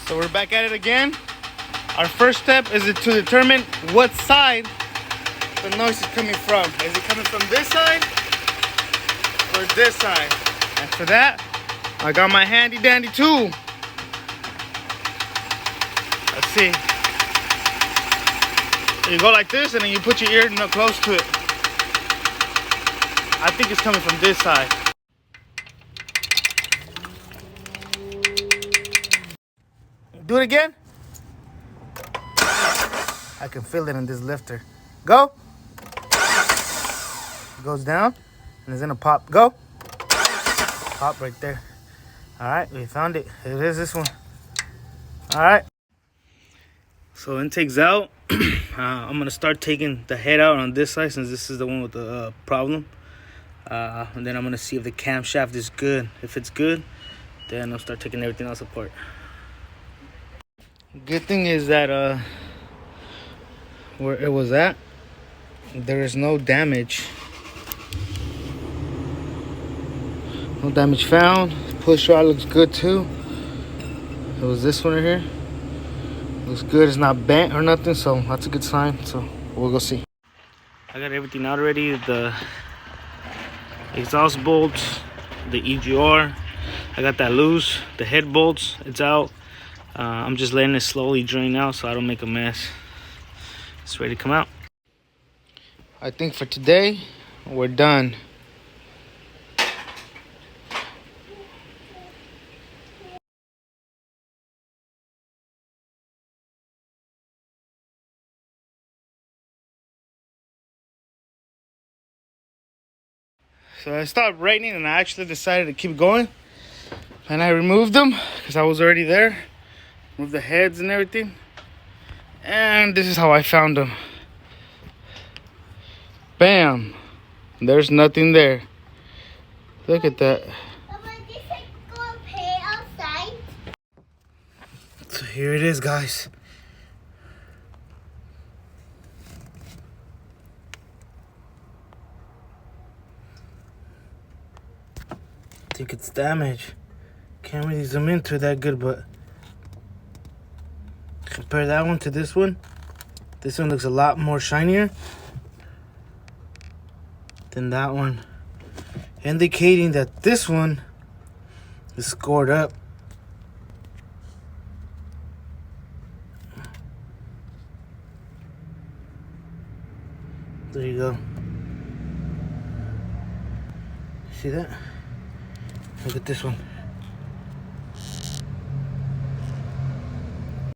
So we're back at it again. Our first step is to determine what side the noise is coming from. Is it coming from this side or this side? And for that, I got my handy dandy tool. Let's see. You go like this and then you put your ear close to it. I think it's coming from this side. Do it again. I can feel it in this lifter. Go. It goes down and it's gonna pop. Go. Pop right there. All right, we found it. It is this one. All right. So intake's out. I'm gonna start taking the head out on this side since this is the one with the problem. And then I'm gonna see if the camshaft is good. If it's good, then I'll start taking everything else apart. Good thing is that where it was at, there is no damage. No damage found. Push rod looks good too. It was this one right here. Looks good. It's not bent or nothing, so that's a good sign. So we'll go see. I got everything out already. The exhaust bolts, the EGR, I got that loose. The head bolts, it's out. I'm just letting it slowly drain out so I don't make a mess. It's ready to come out. I think for today, we're done. So it stopped raining and I actually decided to keep going. And I removed them because I was already there. Moved the heads and everything. And this is how I found them. Bam! There's nothing there. Look at that. So here it is, guys. I think it's damaged. Can't really zoom into it that good, but compare that one to this one. This one looks a lot more shinier than that one, indicating that this one is scored up. There you go. See that? Look at this one.